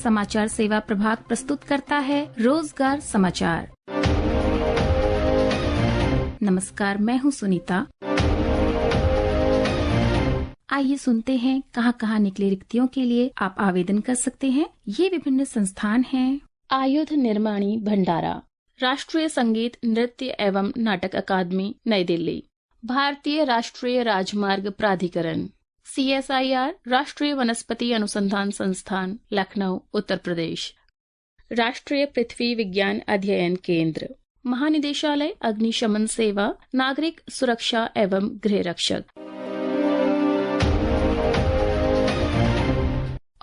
समाचार सेवा प्रभाग प्रस्तुत करता है रोजगार समाचार। नमस्कार, मैं हूं सुनीता। आइए सुनते हैं कहां निकले रिक्तियों के लिए आप आवेदन कर सकते हैं। ये विभिन्न संस्थान हैं। आयुध निर्माणी भंडारा, राष्ट्रीय संगीत नृत्य एवं नाटक अकादमी नई दिल्ली, भारतीय राष्ट्रीय राजमार्ग प्राधिकरण, CSIR राष्ट्रीय वनस्पति अनुसंधान संस्थान लखनऊ उत्तर प्रदेश, राष्ट्रीय पृथ्वी विज्ञान अध्ययन केंद्र, महानिदेशालय अग्निशमन सेवा, नागरिक सुरक्षा एवं गृह रक्षक।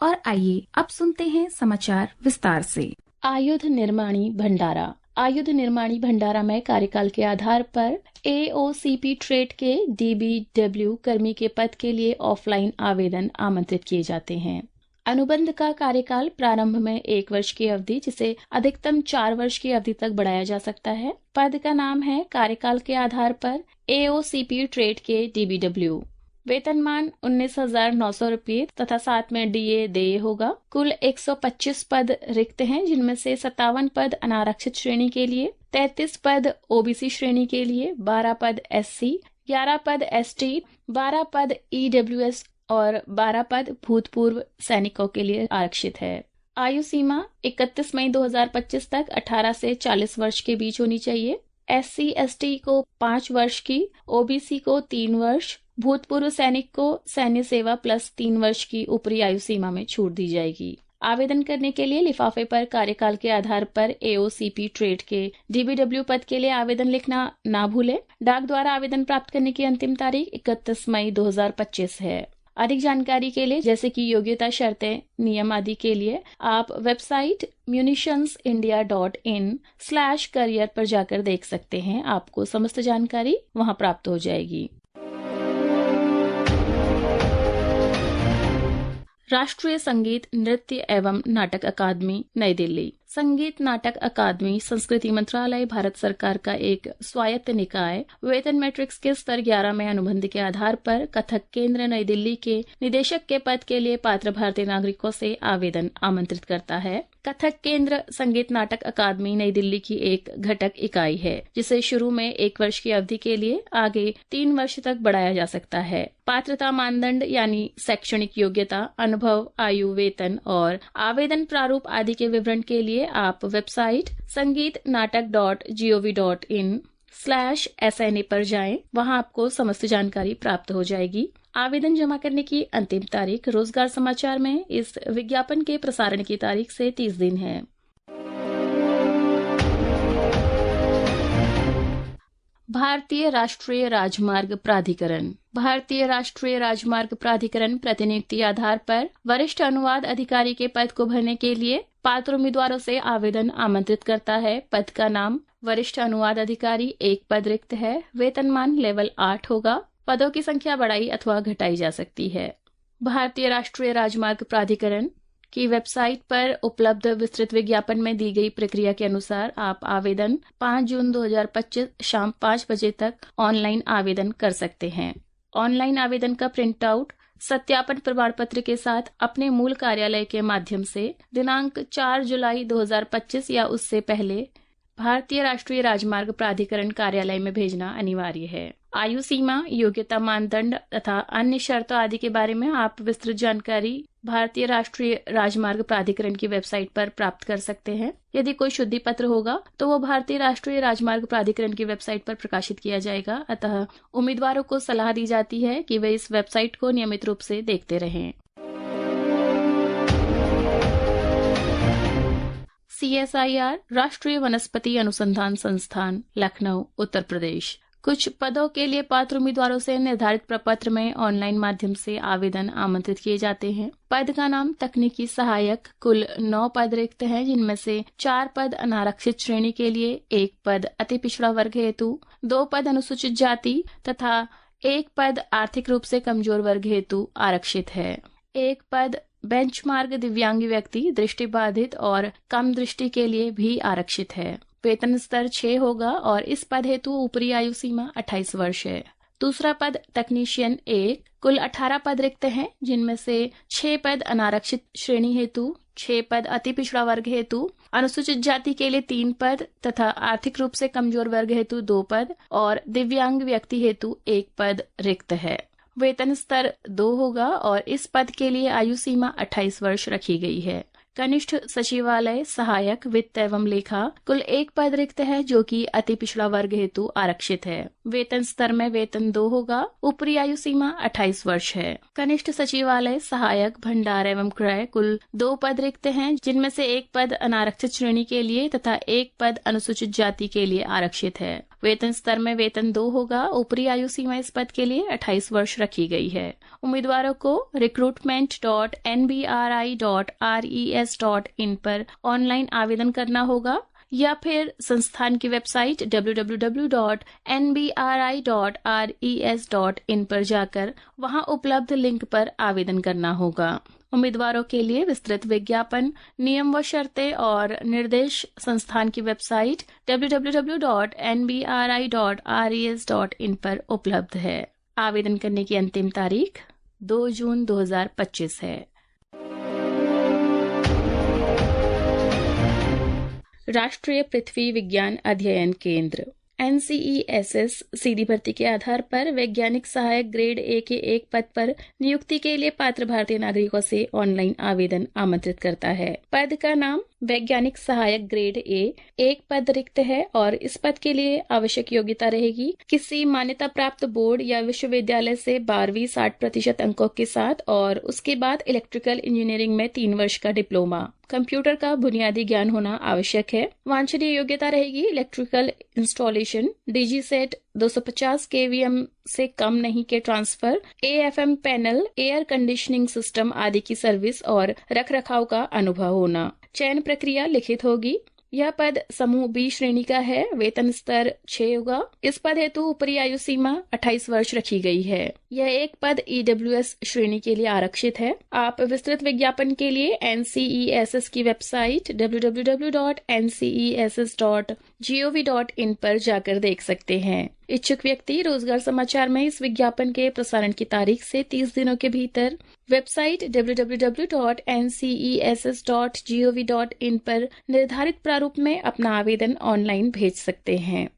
और आइए अब सुनते हैं समाचार विस्तार से। आयुध निर्माणी भंडारा, आयुध निर्माणी भंडारा में कार्यकाल के आधार पर AOCP ट्रेड के DBW कर्मी के पद के लिए ऑफलाइन आवेदन आमंत्रित किए जाते हैं। अनुबंध का कार्यकाल प्रारंभ में 1 वर्ष की अवधि जिसे अधिकतम 4 वर्ष की अवधि तक बढ़ाया जा सकता है। पद का नाम है कार्यकाल के आधार पर AOCP ट्रेड के DBW। वेतनमान 19,900 रुपये तथा साथ में DA देय होगा। कुल 125 पद रिक्त हैं, जिनमें से 57 पद अनारक्षित श्रेणी के लिए, 33 पद OBC श्रेणी के लिए, 12 पद SC, 11 पद ST, 12 पद EWS और 12 पद भूतपूर्व सैनिकों के लिए आरक्षित है। आयु सीमा 31 मई 2025 तक 18 से 40 वर्ष के बीच होनी चाहिए। SC ST को 5 वर्ष की, OBC को 3 वर्ष, भूतपूर्व सैनिक को सैन्य सेवा प्लस 3 वर्ष की ऊपरी आयु सीमा में छूट दी जाएगी। आवेदन करने के लिए लिफाफे पर कार्यकाल के आधार पर AOCP ट्रेड के DBW पद के लिए आवेदन लिखना ना भूलें। डाक द्वारा आवेदन प्राप्त करने की अंतिम तारीख 31 मई 2025 है। अधिक जानकारी के लिए जैसे कि योग्यता, शर्तें, नियम आदि के लिए आप वेबसाइट munitionsindia.in/career पर जाकर देख सकते हैं। आपको समस्त जानकारी वहां प्राप्त हो जाएगी। राष्ट्रीय संगीत नृत्य एवं नाटक अकादमी नई दिल्ली, संगीत नाटक अकादमी संस्कृति मंत्रालय भारत सरकार का एक स्वायत्त निकाय वेतन मैट्रिक्स के स्तर 11 में अनुबंध के आधार पर कथक केंद्र नई दिल्ली के निदेशक के पद के लिए पात्र भारतीय नागरिकों से आवेदन आमंत्रित करता है। कथक केंद्र संगीत नाटक अकादमी नई दिल्ली की एक घटक इकाई है, जिसे शुरू में 1 वर्ष की अवधि के लिए आगे 3 वर्ष तक बढ़ाया जा सकता है। पात्रता मानदंड यानी शैक्षणिक योग्यता, अनुभव, आयु, वेतन और आवेदन प्रारूप आदि के विवरण के लिए आप वेबसाइट sangeetnatak.gov.in/SNA पर जाएं। वहां आपको समस्त जानकारी प्राप्त हो जाएगी। आवेदन जमा करने की अंतिम तारीख रोजगार समाचार में इस विज्ञापन के प्रसारण की तारीख से 30 दिन है। भारतीय राष्ट्रीय राजमार्ग प्राधिकरण, भारतीय राष्ट्रीय राजमार्ग प्राधिकरण प्रतिनियुक्ति आधार पर वरिष्ठ अनुवाद अधिकारी के पद को भरने के लिए पात्र उम्मीदवारों से आवेदन आमंत्रित करता है। पद का नाम वरिष्ठ अनुवाद अधिकारी, 1 पद रिक्त है। वेतनमान लेवल 8 होगा। पदों की संख्या बढ़ाई अथवा घटाई जा सकती है। भारतीय राष्ट्रीय राजमार्ग प्राधिकरण की वेबसाइट पर उपलब्ध विस्तृत विज्ञापन में दी गई प्रक्रिया के अनुसार आप आवेदन 5 जून 2025 शाम 5 बजे तक ऑनलाइन आवेदन कर सकते हैं। ऑनलाइन आवेदन का प्रिंट आउट सत्यापन प्रमाण पत्र के साथ अपने मूल कार्यालय के माध्यम से दिनांक 4 जुलाई 2025 या उससे पहले भारतीय राष्ट्रीय राजमार्ग प्राधिकरण कार्यालय में भेजना अनिवार्य है। आयु सीमा, योग्यता मानदंड तथा अन्य शर्तों आदि के बारे में आप विस्तृत जानकारी भारतीय राष्ट्रीय राजमार्ग प्राधिकरण की वेबसाइट पर प्राप्त कर सकते हैं। यदि कोई शुद्धि पत्र होगा तो वो भारतीय राष्ट्रीय राजमार्ग प्राधिकरण की वेबसाइट पर प्रकाशित किया जाएगा। अतः उम्मीदवारों को सलाह दी जाती है कि वे इस वेबसाइट को नियमित रूप से देखते रहें। CSIR राष्ट्रीय वनस्पति अनुसंधान संस्थान लखनऊ उत्तर प्रदेश, कुछ पदों के लिए पात्र उम्मीदवारों से निर्धारित प्रपत्र में ऑनलाइन माध्यम से आवेदन आमंत्रित किए जाते हैं। पद का नाम तकनीकी सहायक, कुल 9 पद रिक्त हैं, जिनमें से 4 पद अनारक्षित श्रेणी के लिए, 1 पद अति पिछड़ा वर्ग हेतु, 2 पद अनुसूचित जाति तथा 1 पद आर्थिक रूप से कमजोर वर्ग हेतु आरक्षित है। 1 पद बेंचमार्क दिव्यांग व्यक्ति, दृष्टिबाधित और कम दृष्टि के लिए भी आरक्षित है। वेतन स्तर 6 होगा और इस पद हेतु ऊपरी आयु सीमा 28 वर्ष है। दूसरा पद तकनीशियन 1, कुल 18 पद रिक्त हैं, जिनमें से 6 पद अनारक्षित श्रेणी हेतु, 6 पद अति पिछड़ा वर्ग हेतु, अनुसूचित जाति के लिए 3 पद तथा आर्थिक रूप से कमजोर वर्ग हेतु 2 पद और दिव्यांग व्यक्ति हेतु 1 पद रिक्त है। वेतन स्तर 2 होगा और इस पद के लिए आयु सीमा 28 वर्ष रखी गई है। कनिष्ठ सचिवालय सहायक वित्त एवं लेखा, कुल 1 पद रिक्त है जो कि अति पिछड़ा वर्ग हेतु आरक्षित है। वेतन स्तर में वेतन 2 होगा। ऊपरी आयु सीमा 28 वर्ष है। कनिष्ठ सचिवालय सहायक भंडार एवं क्रय, कुल 2 पद रिक्त हैं, जिनमें से 1 पद अनारक्षित श्रेणी के लिए तथा 1 पद अनुसूचित जाति के लिए आरक्षित है। वेतन स्तर में वेतन 2 होगा। ऊपरी आयु सीमा इस पद के लिए 28 वर्ष रखी गई है। उम्मीदवारों को recruitment.nbri.res.in पर ऑनलाइन आवेदन करना होगा या फिर संस्थान की वेबसाइट www.nbri.res.in पर जाकर वहां उपलब्ध लिंक पर आवेदन करना होगा। उम्मीदवारों के लिए विस्तृत विज्ञापन, नियम व शर्तें और निर्देश संस्थान की वेबसाइट www.nbri.res.in पर उपलब्ध है। आवेदन करने की अंतिम तारीख 2 जून 2025 है। राष्ट्रीय पृथ्वी विज्ञान अध्ययन केंद्र NCESS सीधी भर्ती के आधार पर वैज्ञानिक सहायक ग्रेड A के 1 पद पर नियुक्ति के लिए पात्र भारतीय नागरिकों से ऑनलाइन आवेदन आमंत्रित करता है। पद का नाम वैज्ञानिक सहायक ग्रेड A, 1 पद रिक्त है और इस पद के लिए आवश्यक योग्यता रहेगी किसी मान्यता प्राप्त बोर्ड या विश्वविद्यालय से 12वीं 60% अंकों के साथ और उसके बाद इलेक्ट्रिकल इंजीनियरिंग में 3 वर्ष का डिप्लोमा। कंप्यूटर का बुनियादी ज्ञान होना आवश्यक है। वांछनीय योग्यता रहेगी इलेक्ट्रिकल इंस्टॉलेशन, DigiSet 250 kVm से कम नहीं के transfer, AFM panel, air conditioning system आदि की सर्विस और रखरखाव का अनुभव होना। चयन प्रक्रिया लिखित होगी। यह पद समूह B श्रेणी का है। वेतन स्तर 6 होगा। इस पद हेतु ऊपरी आयु सीमा 28 वर्ष रखी गई है। यह 1 पद EWS श्रेणी के लिए आरक्षित है। आप विस्तृत विज्ञापन के लिए NCESS की वेबसाइट www.ncess.gov.in पर जाकर देख सकते हैं। इच्छुक व्यक्ति रोजगार समाचार में इस विज्ञापन के प्रसारण की तारीख से 30 दिनों के भीतर वेबसाइट www.ncess.gov.in पर निर्धारित प्रारूप में अपना आवेदन ऑनलाइन भेज सकते हैं।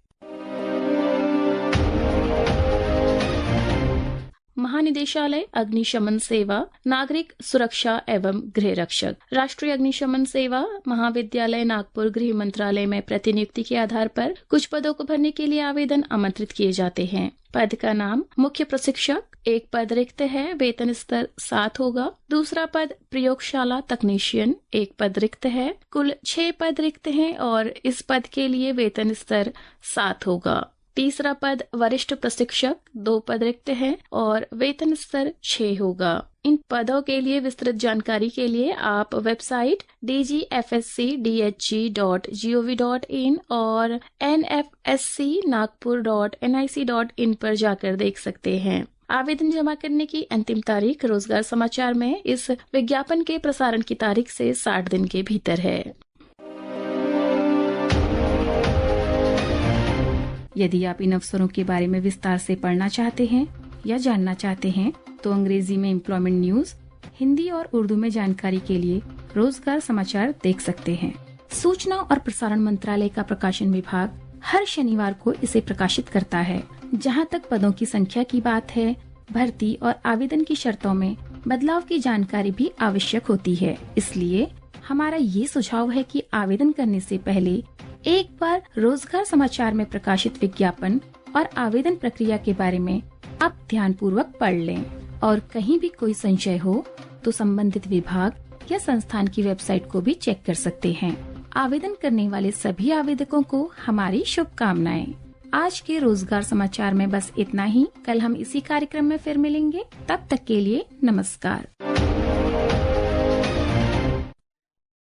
महानिदेशालय अग्निशमन सेवा, नागरिक सुरक्षा एवं गृह रक्षक, राष्ट्रीय अग्निशमन सेवा महाविद्यालय नागपुर गृह मंत्रालय में प्रतिनियुक्ति के आधार पर कुछ पदों को भरने के लिए आवेदन आमंत्रित किए जाते हैं। पद का नाम मुख्य प्रशिक्षक, 1 पद रिक्त है। वेतन स्तर 7 होगा। दूसरा पद प्रयोगशाला तकनीशियन, 1 पद रिक्त है। कुल 6 पद रिक्त हैं और इस पद के लिए वेतन स्तर 7 होगा। तीसरा पद वरिष्ठ प्रशिक्षक, 2 पद रिक्त हैं और वेतन स्तर 6 होगा। इन पदों के लिए विस्तृत जानकारी के लिए आप वेबसाइट dgfscdhg.gov.in और nfscnagpur.nic.in पर जाकर देख सकते हैं। आवेदन जमा करने की अंतिम तारीख रोजगार समाचार में इस विज्ञापन के प्रसारण की तारीख से 60 दिन के भीतर है। यदि आप इन अवसरों के बारे में विस्तार से पढ़ना चाहते हैं या जानना चाहते हैं तो अंग्रेजी में एम्प्लॉयमेंट न्यूज, हिंदी और उर्दू में जानकारी के लिए रोजगार समाचार देख सकते हैं। सूचना और प्रसारण मंत्रालय का प्रकाशन विभाग हर शनिवार को इसे प्रकाशित करता है। जहां तक पदों की संख्या की बात है, भर्ती और आवेदन की शर्तों में बदलाव की जानकारी भी आवश्यक होती है। इसलिए हमारा ये सुझाव है कि आवेदन करने से पहले एक बार रोजगार समाचार में प्रकाशित विज्ञापन और आवेदन प्रक्रिया के बारे में आप ध्यानपूर्वक पढ़ लें और कहीं भी कोई संशय हो तो संबंधित विभाग या संस्थान की वेबसाइट को भी चेक कर सकते हैं। आवेदन करने वाले सभी आवेदकों को हमारी शुभकामनाएं। आज के रोजगार समाचार में बस इतना ही। कल हम इसी कार्यक्रम में फिर मिलेंगे। तब तक के लिए नमस्कार।